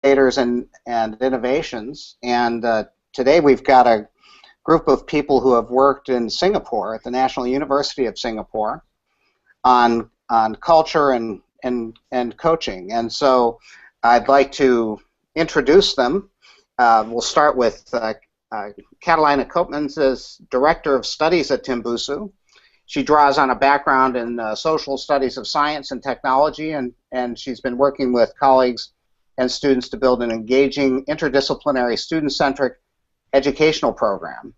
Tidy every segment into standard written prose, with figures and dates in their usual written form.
innovators and innovations. And today we've got a group of people who have worked in Singapore at the National University of Singapore on culture and coaching. And so I'd like to introduce them. We'll start with Catelijne Coopmans is Director of Studies at Tembusu. She draws on a background in social studies of science and technology, and she's been working with colleagues and students to build an engaging, interdisciplinary, student-centric educational program.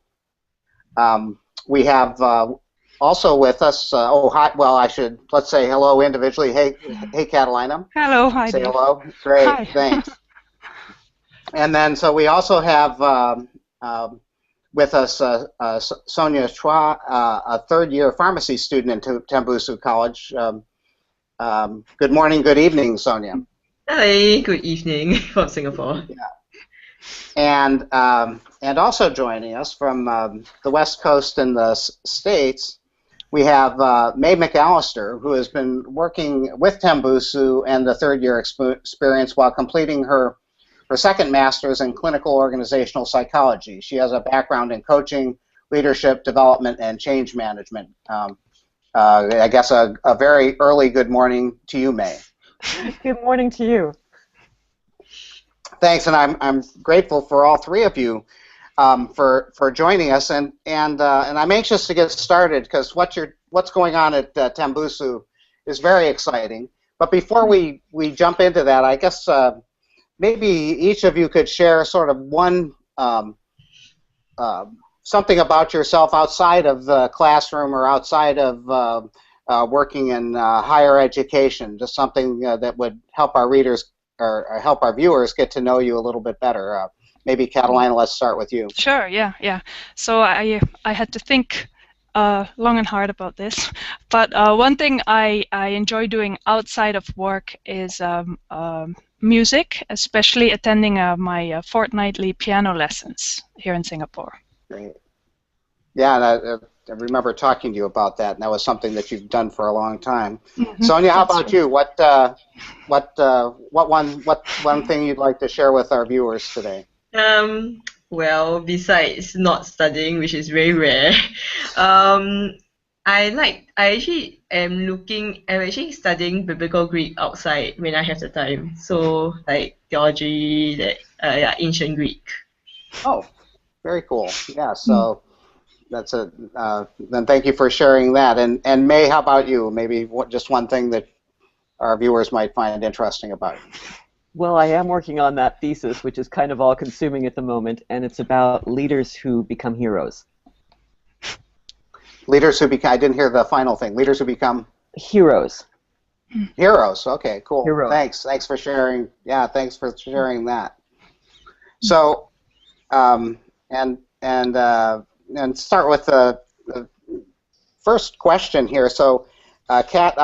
We have also with us, hi, well, let's say hello individually. Hey Catelijne. Hello, hi. Say hello. Great, hi. Thanks. And then, so we also have with us Sonja Chua, a third-year pharmacy student in Tembusu College. Good morning, good evening, Sonja. Hi, good evening from Singapore. Yeah. And also joining us from the West Coast and the States, we have Mavis McAllister, who has been working with Tembusu and the third-year experience while completing her second master's in clinical organizational psychology. She has a background in coaching, leadership, development, and change management. I guess a very early good morning to you, May. Good morning to you. Thanks, and I'm grateful for all three of you for joining us, and I'm anxious to get started because what's going on at Tembusu is very exciting. But before we jump into that, I guess maybe each of you could share sort of one something about yourself outside of the classroom or outside of working in higher education, just something that would help our readers or help our viewers get to know you a little bit better. Maybe Catelijne, let's start with you. Sure, yeah. So I had to think long and hard about this, but one thing I enjoy doing outside of work is music, especially attending my fortnightly piano lessons here in Singapore. Great. Yeah, I remember talking to you about that, and that was something that you've done for a long time. Mm-hmm. Sonja, how about you? What one thing you'd like to share with our viewers today? Well, besides not studying, which is very rare, I'm actually studying biblical Greek outside when I have the time. So like theology, ancient Greek. Oh, very cool. Yeah. So that's then thank you for sharing that. And May, how about you? Maybe just one thing that our viewers might find interesting about it. Well, I am working on that thesis, which is kind of all-consuming at the moment, and it's about leaders who become heroes. Leaders who become, I didn't hear the final thing. Leaders who become? Heroes. Heroes, okay, cool. Heroes. Thanks for sharing. Yeah, thanks for sharing that. So, and start with the first question here. So, Kat,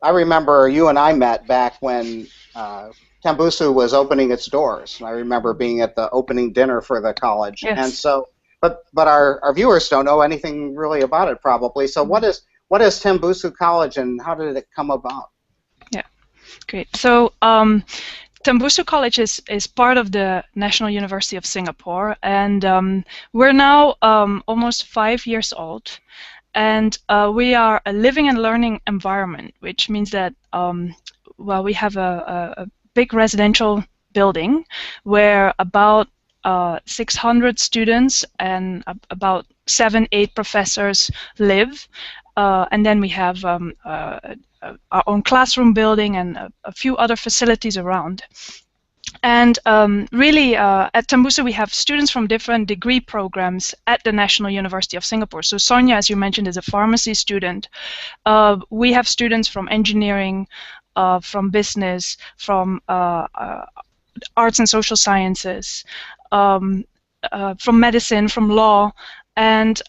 I remember you and I met back when Tembusu was opening its doors. I remember being at the opening dinner for the college. Yes. And so, but our viewers don't know anything really about it probably. So what is Tembusu College and how did it come about? Yeah, great. So Tembusu College is part of the National University of Singapore, and we're now almost 5 years old. And we are a living and learning environment, which means that well, we have a big residential building where about 600 students and about 7-8 professors live, and then we have our own classroom building and a few other facilities around. And really, at Tembusu, we have students from different degree programs at the National University of Singapore. So Sonja, as you mentioned, is a pharmacy student. We have students from engineering, from business, from arts and social sciences, from medicine, from law, and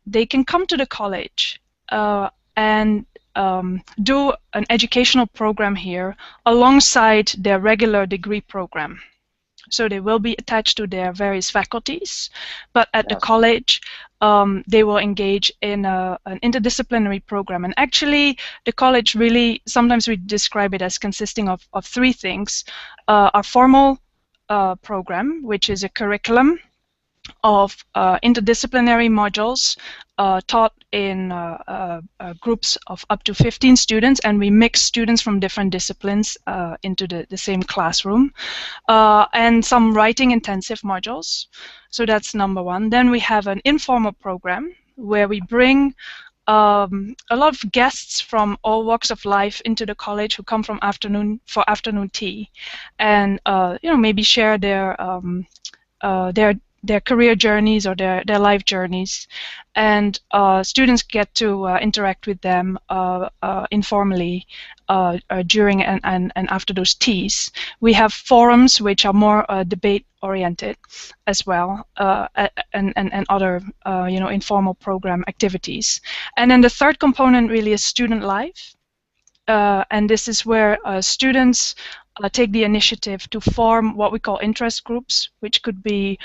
they can come to the college and do an educational program here alongside their regular degree program. So they will be attached to their various faculties, but at the Yes. college, they will engage in an interdisciplinary program. And actually, the college really, sometimes we describe it as consisting of three things. Our formal program, which is a curriculum of interdisciplinary modules taught in groups of up to 15 students, and we mix students from different disciplines into the same classroom, and some writing intensive modules. So that's number one. Then we have an informal program where we bring a lot of guests from all walks of life into the college who come from afternoon tea, and maybe share their career journeys or their life journeys, and students get to interact with them informally during and after those teas. We have forums which are more debate oriented as well, and other informal program activities. And then the third component really is student life, and this is where students take the initiative to form what we call interest groups, which could be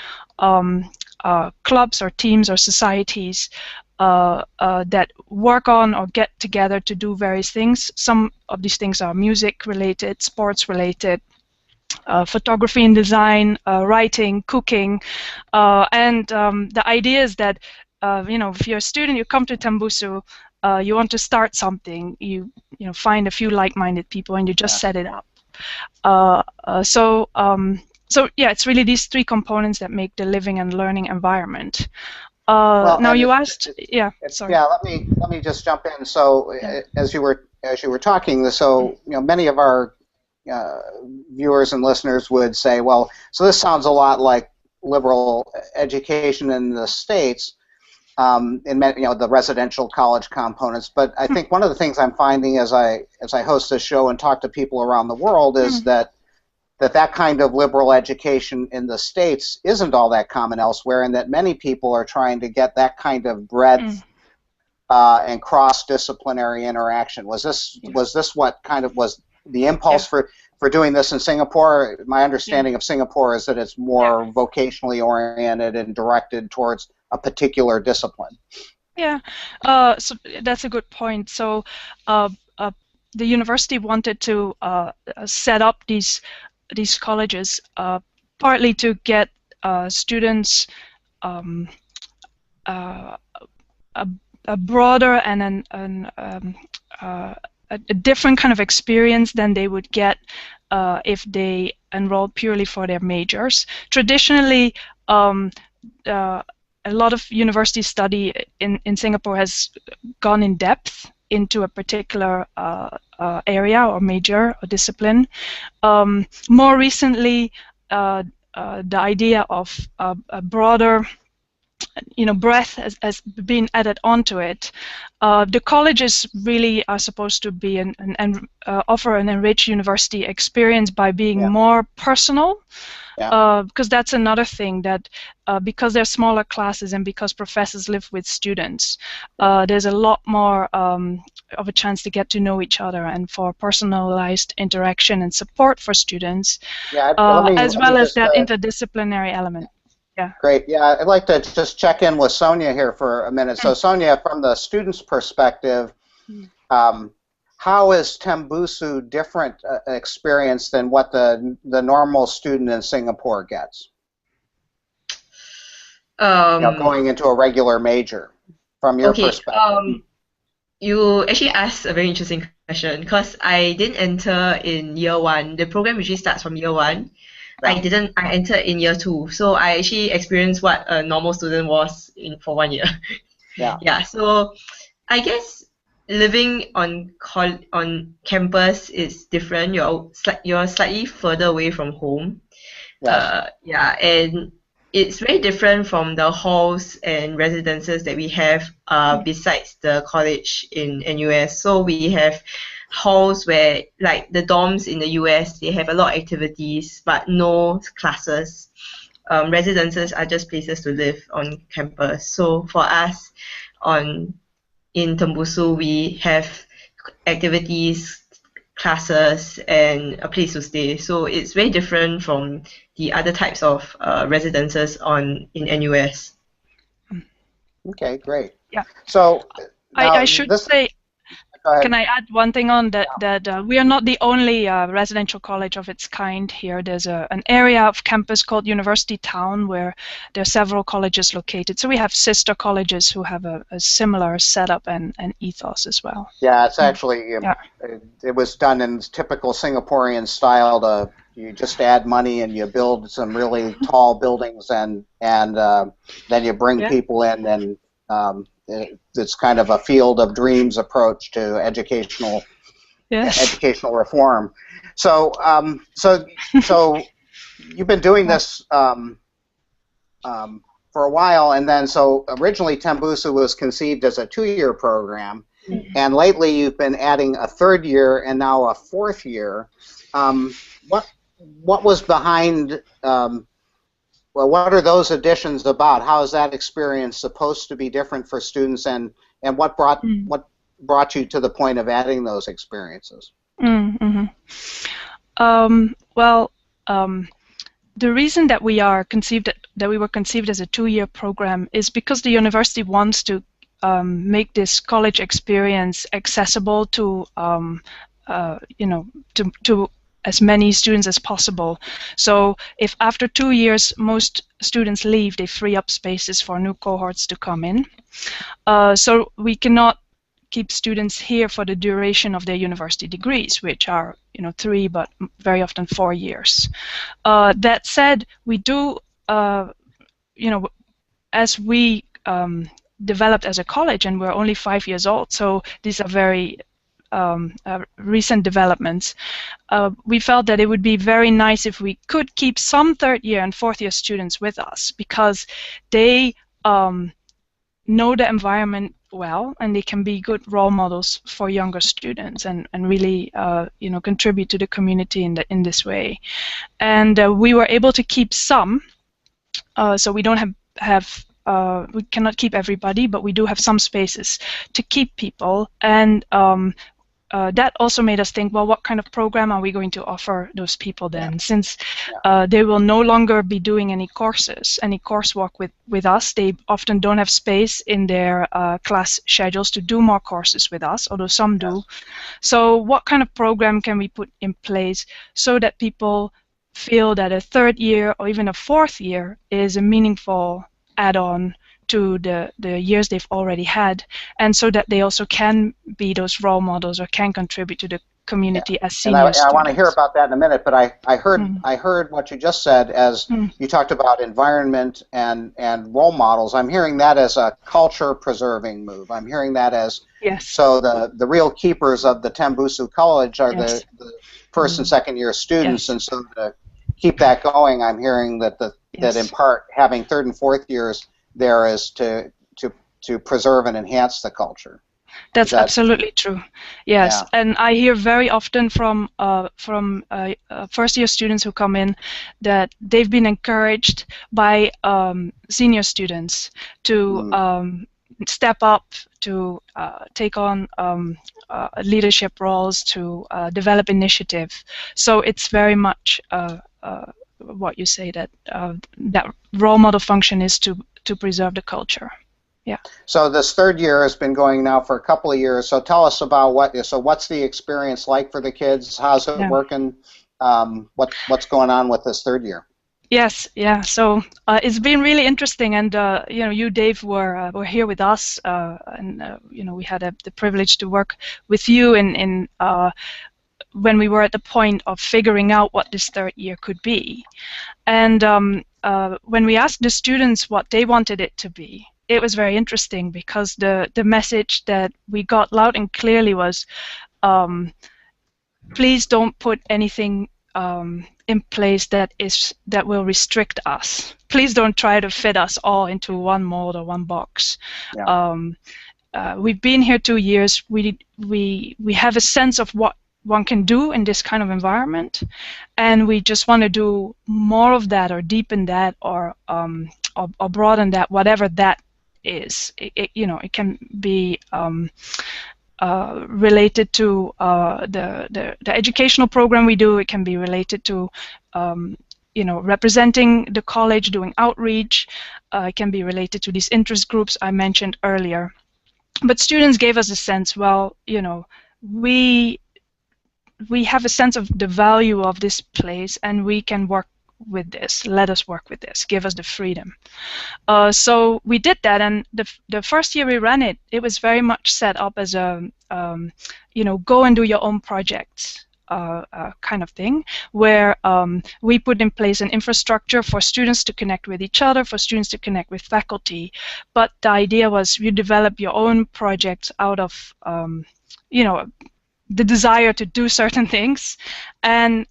clubs or teams or societies that work on or get together to do various things. Some of these things are music related, sports related, photography and design, writing, cooking, and the idea is that if you're a student, you come to Tembusu, you want to start something, you find a few like-minded people and you just set it up. So yeah, it's really these three components that make the living and learning environment. Now you asked, sorry. Yeah, let me just jump in. So as you were talking, so many of our viewers and listeners would say, well, so this sounds a lot like liberal education in the States, in the residential college components. But I think one of the things I'm finding as I host this show and talk to people around the world is that kind of liberal education in the States isn't all that common elsewhere, and that many people are trying to get that kind of breadth and cross-disciplinary interaction. Was this what kind of was the impulse for doing this in Singapore? My understanding of Singapore is that it's more vocationally oriented and directed towards a particular discipline. Yeah, so that's a good point. So the university wanted to set up these colleges partly to get students a broader and a different kind of experience than they would get if they enrolled purely for their majors. Traditionally, a lot of university study in Singapore has gone in depth into a particular area or major or discipline. More recently, the idea of a broader breadth has been added onto it. The colleges really are supposed to be and offer an enriched university experience by being more personal. Because that's another thing, that because they're smaller classes and because professors live with students, there's a lot more of a chance to get to know each other and for personalized interaction and support for students, as well as that interdisciplinary element. Yeah. Great. Yeah, I'd like to just check in with Sonja here for a minute. So Sonja, from the student's perspective, how is Tembusu different experience than what the normal student in Singapore gets? Going into a regular major, from your perspective. You actually asked a very interesting question, because I didn't enter in year one. The program usually starts from year one. I entered in year two, so I actually experienced what a normal student was for 1 year. So I guess living on campus is different. You're slightly further away from home. And it's very different from the halls and residences that we have besides the college in NUS. So we have halls where, like the dorms in the US, they have a lot of activities but no classes. Residences are just places to live on campus. So for us in Tembusu, we have activities, classes, and a place to stay. So it's very different from the other types of residences in NUS. Okay, great. Yeah. So now I should say, go ahead. can I add one thing on that? That we are not the only residential college of its kind here. There's an area of campus called University Town where there are several colleges located. So we have sister colleges who have a similar setup and ethos as well. Yeah, it's actually it was done in typical Singaporean style. You just add money and you build some really tall buildings, and then you bring people in, and it's kind of a field of dreams approach to educational reform. So so you've been doing this for a while, and then so originally Tembusu was conceived as a 2-year program, and lately you've been adding a 3rd year and now a 4th year. What was behind? Well, what are those additions about? How is that experience supposed to be different for students, and what brought you to the point of adding those experiences? The reason that we were conceived as a 2-year program is because the university wants to make this college experience accessible to to as many students as possible. So if after 2 years most students leave, they free up spaces for new cohorts to come in. So we cannot keep students here for the duration of their university degrees, which are 3 but very often 4 years. That said, we do as we developed as a college, and we're only 5 years old, so these are very recent developments. We felt that it would be very nice if we could keep some 3rd year and 4th year students with us, because they know the environment well, and they can be good role models for younger students, and really contribute to the community in this way. And we were able to keep some, so we don't have we cannot keep everybody, but we do have some spaces to keep people. And that also made us think, well, what kind of program are we going to offer those people then? Since they will no longer be doing any courses, any coursework with us. They often don't have space in their class schedules to do more courses with us, although some do. So what kind of program can we put in place so that people feel that a 3rd year or even a 4th year is a meaningful add-on to the years they've already had, and so that they also can be those role models or can contribute to the community as senior students. I want to hear about that in a minute, but I heard what you just said as you talked about environment and role models. I'm hearing that as a culture preserving move. I'm hearing that as so the real keepers of the Tembusu College are the 1st and 2nd year students, and so to keep that going, I'm hearing that that in part having 3rd and 4th years there is to preserve and enhance the culture. That's absolutely true. Yes, and I hear very often from first-year students who come in that they've been encouraged by senior students to step up, to take on leadership roles, to develop initiative. So it's very much what you say, that that role model function is to preserve the culture. Yeah. So this 3rd year has been going now for a couple of years. So tell us about what's the experience like for the kids? How's it working? What's going on with this 3rd year? Yes, so it's been really interesting, and you, Dave, were here with us, and we had the privilege to work with you in when we were at the point of figuring out what this 3rd year could be. And when we asked the students what they wanted it to be, it was very interesting, because the message that we got loud and clearly was, please don't put anything in place that will restrict us. Please don't try to fit us all into one mold or one box. We've been here 2 years. We have a sense of what one can do in this kind of environment, and we just want to do more of that, or deepen that, or broaden that, whatever that is. It can be related to the educational program we do. It can be related to representing the college, doing outreach. It can be related to these interest groups I mentioned earlier. But students gave us a sense, well, we have a sense of the value of this place, and we can work with this. Let us work with this. Give us the freedom. So we did that, and the first year we ran it, it was very much set up as a go and do your own projects kind of thing, where we put in place an infrastructure for students to connect with each other, for students to connect with faculty. But the idea was you develop your own projects out of the desire to do certain things, and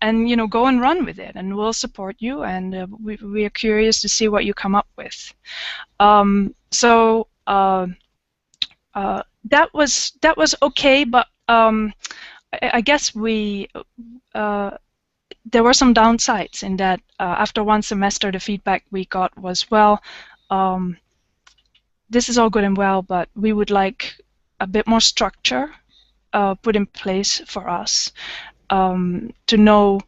go and run with it, and we'll support you, and we are curious to see what you come up with. So that was okay, but I guess there were some downsides in that. After one semester, the feedback we got was, well, this is all good and well, but we would like a bit more structure put in place for us to know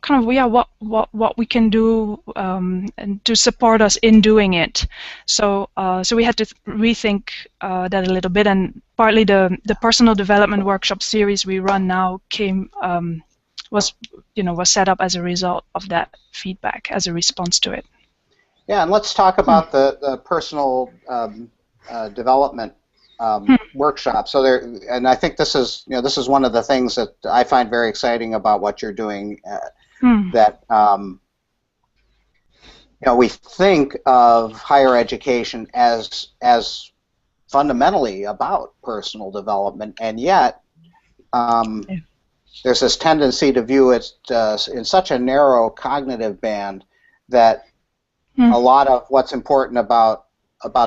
kind of what we can do and to support us in doing it. So we had to rethink that a little bit, and partly the personal development workshop series we run now was set up as a result of that feedback, as a response to it. Yeah, and let's talk about the personal development workshop. So and I think this is one of the things that I find very exciting about what you're doing. That we think of higher education as fundamentally about personal development, and yet there's this tendency to view it in such a narrow cognitive band that a lot of what's important about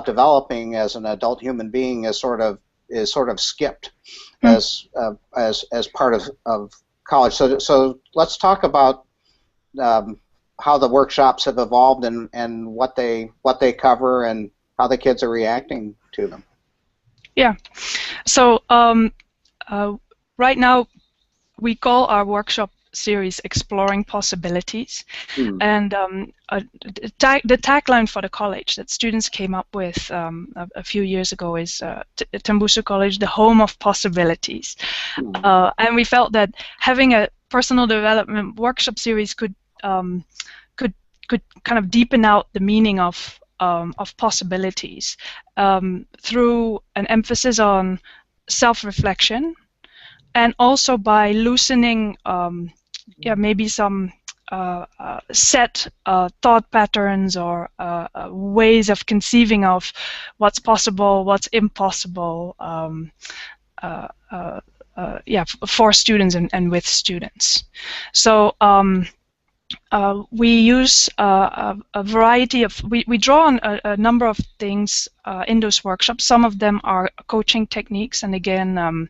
developing as an adult human being is sort of skipped as part of college. So let's talk about how the workshops have evolved and what they cover and how the kids are reacting to them. Yeah. So right now we call our workshop series Exploring Possibilities, and the tagline for the college that students came up with a few years ago is Tembusu College, the home of possibilities. And we felt that having a personal development workshop series could kind of deepen out the meaning of possibilities through an emphasis on self-reflection, and also by loosening maybe some set thought patterns or ways of conceiving of what's possible, what's impossible, for students and with students. So we use a variety of, we draw on a number of things in those workshops. Some of them are coaching techniques, and again,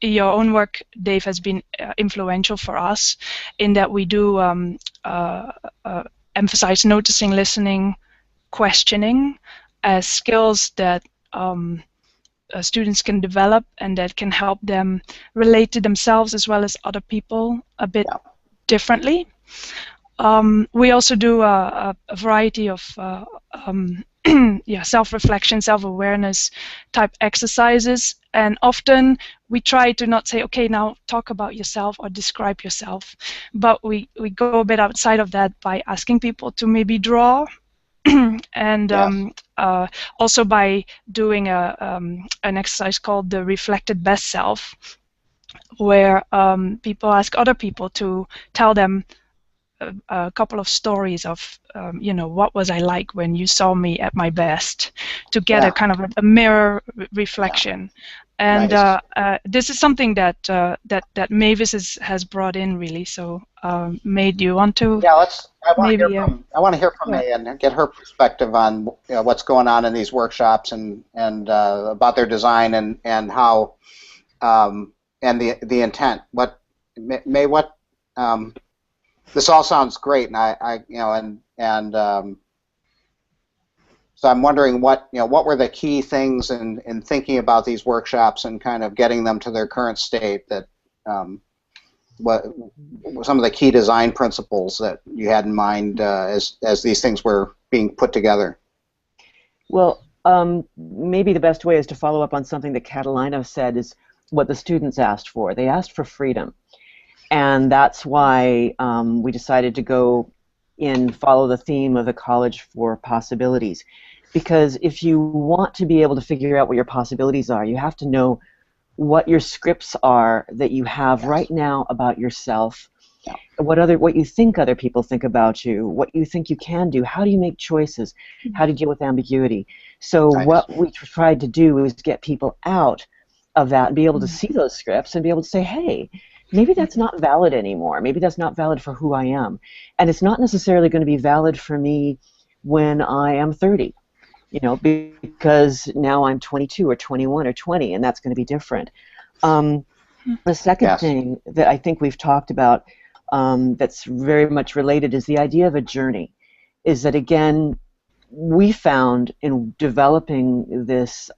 your own work, Dave, has been influential for us in that we do emphasize noticing, listening, questioning as skills that students can develop and that can help them relate to themselves as well as other people a bit differently. We also do a variety of self-reflection, self-awareness type exercises, and often we try to not say, okay, now talk about yourself or describe yourself, but we go a bit outside of that by asking people to maybe draw, and also by doing an exercise called the reflected best self, where people ask other people to tell them a couple of stories of, what was I like when you saw me at my best, to get a kind of a mirror reflection. And nice. This is something that Mavis has brought in, really. So, May, do you want to? Yeah, I want to hear from May and get her perspective on what's going on in these workshops and about their design and how and the intent. May, this all sounds great, and So I'm wondering what were the key things in thinking about these workshops and kind of getting them to their current state, that what some of the key design principles that you had in mind as these things were being put together. Well, maybe the best way is to follow up on something that Catelijne said, is what the students asked for. They asked for freedom. And that's why we decided to go follow the theme of the College for Possibilities. Because if you want to be able to figure out what your possibilities are, you have to know what your scripts are that you have right now about yourself, what you think other people think about you, what you think you can do, how do you make choices, how do you deal with ambiguity. So what we tried to do was get people out of that and be able to see those scripts and be able to say, hey, maybe that's not valid anymore. Maybe that's not valid for who I am. And it's not necessarily going to be valid for me when I am 30. Because now I'm 22 or 21 or 20, and that's going to be different. The second thing that I think we've talked about that's very much related is the idea of a journey. Is that, again, we found in developing this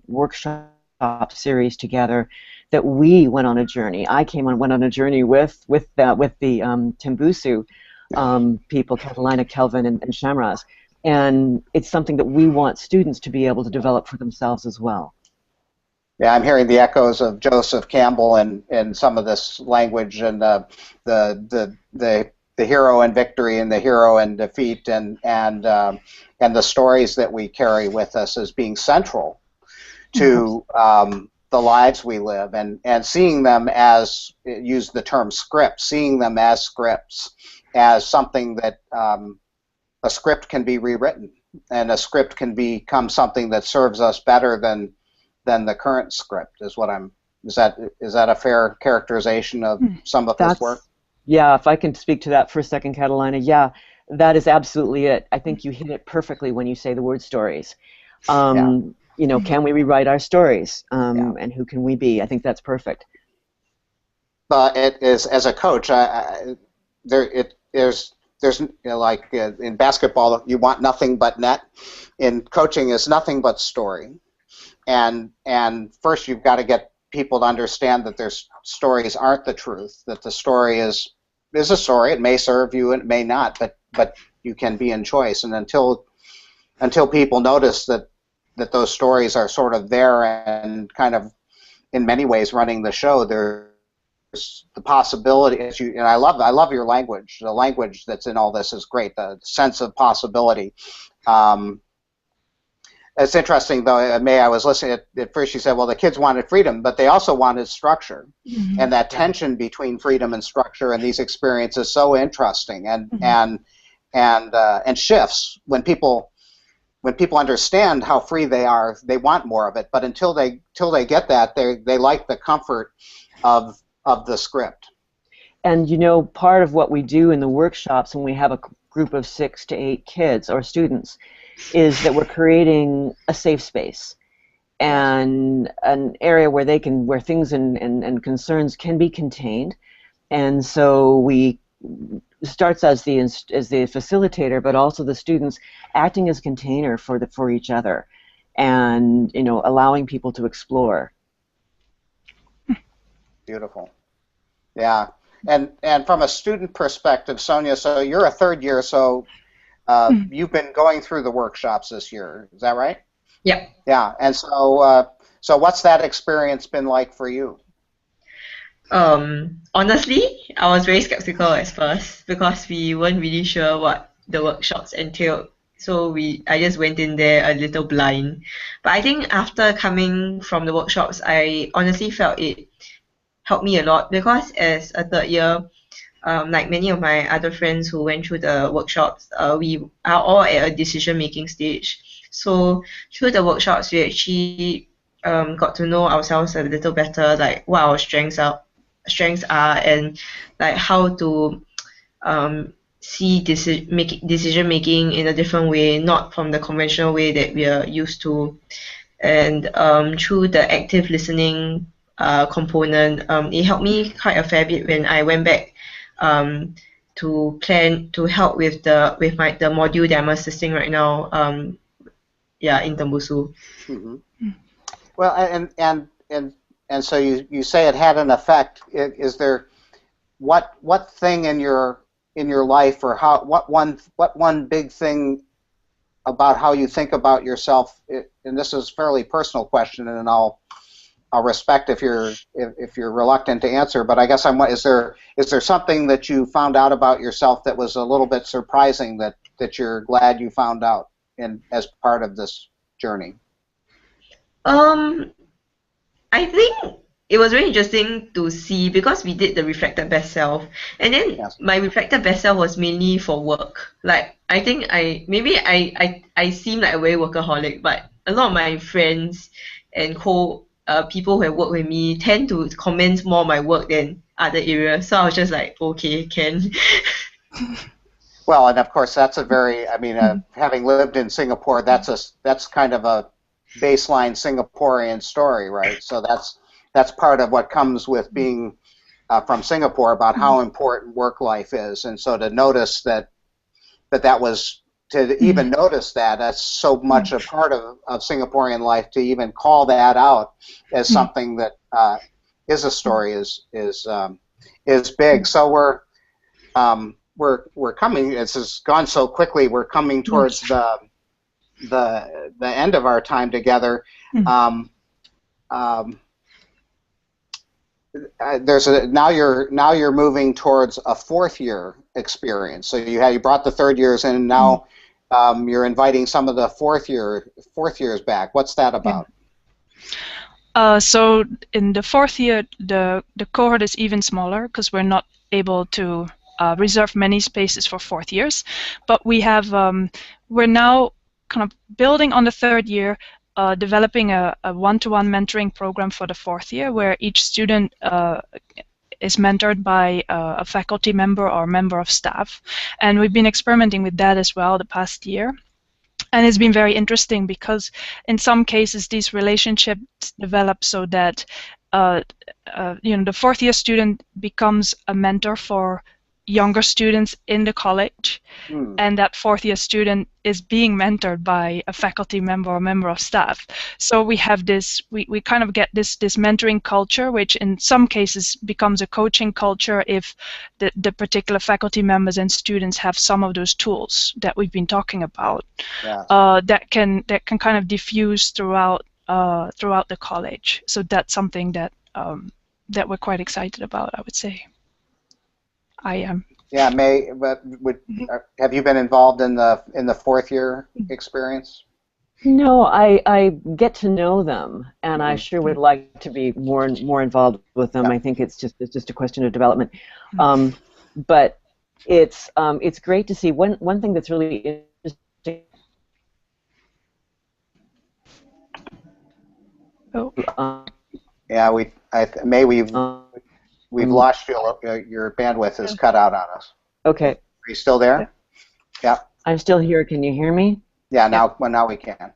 workshop series together that we went on a journey. I went on a journey with the Tembusu people, Catelijne, Kelvin, and Shamraz. And it's something that we want students to be able to develop for themselves as well. Yeah, I'm hearing the echoes of Joseph Campbell and some of this language, and the hero in victory and the hero in defeat, and the stories that we carry with us as being central to the lives we live, and seeing them as, use the term script, seeing them as scripts, as something that a script can be rewritten, and a script can become something that serves us better than the current script. Is that a fair characterization of some of this work? Yeah, if I can speak to that for a second, Catelijne. Yeah, that is absolutely it. I think you hit it perfectly when you say the word stories. Can we rewrite our stories? And who can we be? I think that's perfect. It is, as a coach, there's like in basketball, you want nothing but net. In coaching, is nothing but story. And first, you've got to get people to understand that their stories aren't the truth. That the story is a story. It may serve you, and it may not. But you can be in choice. And until people notice that those stories are sort of there and kind of in many ways running the show, there's the possibility, and I love your language. The language that's in all this is great. The sense of possibility. It's interesting, though, May, I was listening at first. You said, well, the kids wanted freedom, but they also wanted structure, and that tension between freedom and structure, and these experiences is so interesting, and shifts when people understand how free they are. They want more of it, but until they get that, they like the comfort of the script. And part of what we do in the workshops when we have a group of 6 to 8 kids or students is that we're creating a safe space and an area where things and concerns can be contained. And so we starts as the facilitator, but also the students acting as container for each other, and allowing people to explore. Beautiful. Yeah. And from a student perspective, Sonja, so you're a third year, so you've been going through the workshops this year. Is that right? Yeah. Yeah. And so what's that experience been like for you? Honestly, I was very skeptical at first because we weren't really sure what the workshops entailed. So I just went in there a little blind. But I think after coming from the workshops, I honestly felt it helped me a lot, because as a third year, like many of my other friends who went through the workshops, we are all at a decision-making stage. So through the workshops, we actually got to know ourselves a little better, like what our strengths are, and like how to see decision making in a different way, not from the conventional way that we are used to. And through the active listening component, it helped me quite a fair bit when I went back to help with the module that I'm assisting right now. in Tembusu. Mm-hmm. Well, and so you say it had an effect. Is there what thing in your life, or what one big thing about how you think about yourself? And this is a fairly personal question, and I'll respect if you're reluctant to answer. But I guess is there something that you found out about yourself that was a little bit surprising that you're glad you found out as part of this journey? I think it was very interesting to see, because we did the reflected best self, and then my reflected best self was mainly for work. Like, I think I seem like a very workaholic, but a lot of my friends and people who have worked with me tend to comment more on my work than other areas. So I was just like, okay, can. Well, and of course that's having lived in Singapore, that's kind of a baseline Singaporean story, right? So that's part of what comes with being from Singapore, about how important work life is. And so to notice that was, to even notice that's so much a part of Singaporean life, to even call that out as something that is a story is big. So we're coming. This has gone so quickly. We're coming towards the end of our time together. Now you're moving towards a fourth year experience. So you brought the third years in, and now you're inviting some of the fourth years back. What's that about? So in the fourth year, the cohort is even smaller, because we're not able to reserve many spaces for fourth years. But we're now kind of building on the third year, developing a one-to-one mentoring program for the fourth year, where each student is mentored by a faculty member or member of staff. And we've been experimenting with that as well the past year. And it's been very interesting, because in some cases these relationships develop so that the fourth year student becomes a mentor for younger students in the college, and that fourth year student is being mentored by a faculty member or member of staff. So we have this, we kind of get this mentoring culture, which in some cases becomes a coaching culture if the particular faculty members and students have some of those tools that we've been talking about. Yes. That can kind of diffuse throughout the college. So that's something that we're quite excited about, I would say. I am. Yeah, May. But have you been involved in the fourth year experience? No, I get to know them, and I sure would like to be more involved with them. I think it's just a question of development. But it's great to see. One thing that's really interesting. Yeah, we've lost you. Your bandwidth is cut out on us. Okay. Are you still there? Yeah. I'm still here. Can you hear me? Yeah. Now we can.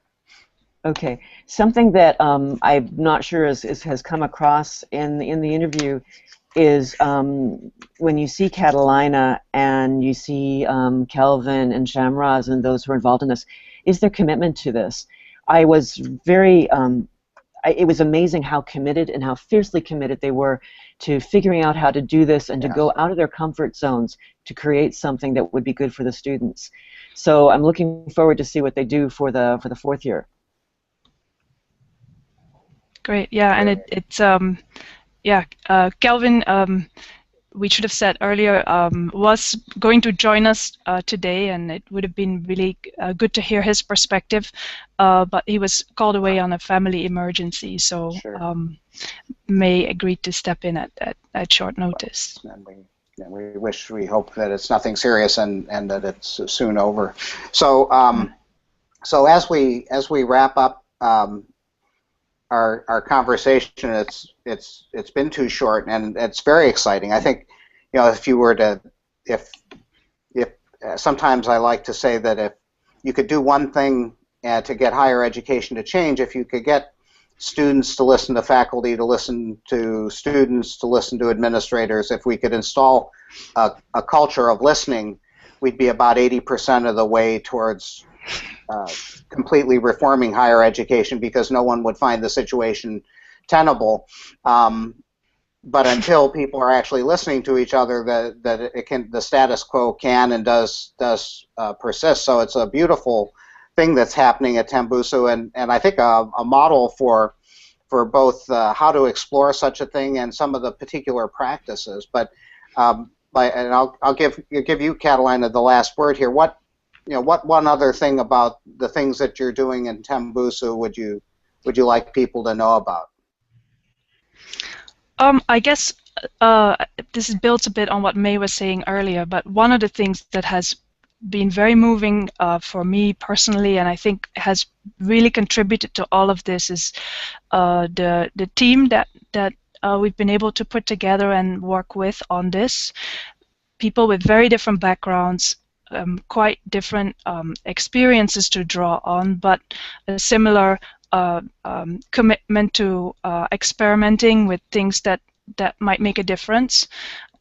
Okay. Something that I'm not sure has come across in the interview is when you see Catelijne and you see Kelvin and Shamraz and those who are involved in this, is their commitment to this? I was very. It was amazing how committed and how fiercely committed they were to figuring out how to do this and to go out of their comfort zones to create something that would be good for the students. So I'm looking forward to see what they do for the fourth year. Great, yeah, and it's Kelvin. We should have said earlier, was going to join us today, and it would have been really good to hear his perspective, but he was called away on a family emergency, so May agreed to step in at short notice. And we hope that it's nothing serious and that it's soon over. So so as we wrap up our conversation, it's been too short, and it's very exciting. I think, if you were to, if sometimes I like to say that if you could do one thing to get higher education to change, if you could get students to listen to faculty, to listen to students, to listen to administrators, if we could install a culture of listening, we'd be about 80% of the way towards completely reforming higher education because no one would find the situation tenable. But until people are actually listening to each other, the status quo can and does persist. So it's a beautiful thing that's happening at Tembusu, and I think a model for both how to explore such a thing and some of the particular practices. But and I'll give you, Catelijne, the last word here. What one other thing about the things that you're doing in Tembusu would you like people to know about? I guess this builds a bit on what May was saying earlier, but one of the things that has been very moving for me personally, and I think has really contributed to all of this, is the team that we've been able to put together and work with on this. People with very different backgrounds, quite different experiences to draw on, but a similar commitment to experimenting with things that might make a difference,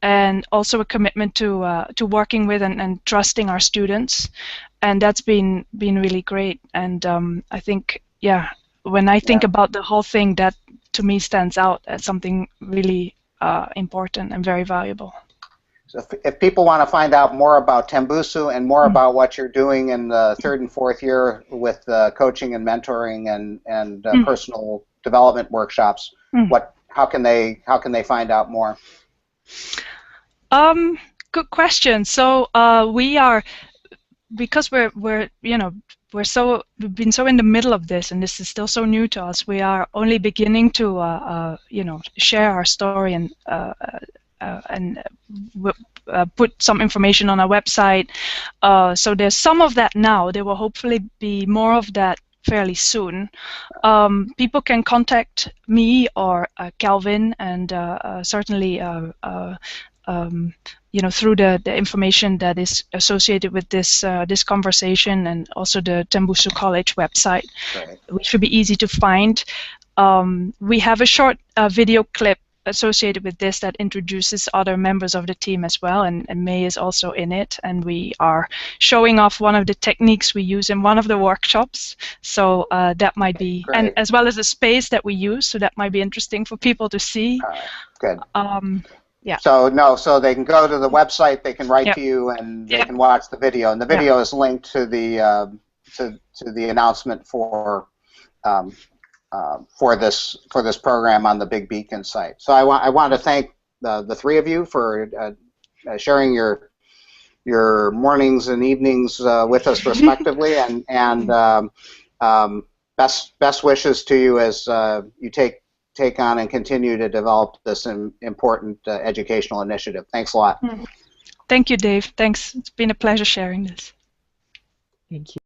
and also a commitment to working with and trusting our students, and that's been really great. And I think, yeah, when I think about the whole thing, that to me stands out as something really important and very valuable. So if people want to find out more about Tembusu and more about what you're doing in the 3rd and 4th year with coaching and mentoring and personal development workshops, how can they find out more? Good question. So we are, because we've been so in the middle of this, and this is still so new to us. We are only beginning to share our story and put some information on our website. So there's some of that now. There will hopefully be more of that fairly soon. People can contact me or Calvin, and certainly through the information that is associated with this this conversation, and also the Tembusu College website, which should be easy to find. We have a short video clip associated with this that introduces other members of the team as well, and May is also in it, and we are showing off one of the techniques we use in one of the workshops, so that might be, and as well as the space that we use, so that might be interesting for people to see. Good. Yeah. So they can go to the website, they can write to you, and they can watch the video, and the video is linked to the announcement for this program on the Big Beacon site. So I want to thank the three of you for sharing your mornings and evenings with us respectively, and best wishes to you as you take on and continue to develop this important educational initiative. Thanks a lot. Thank you, Dave. Thanks. It's been a pleasure sharing this. Thank you.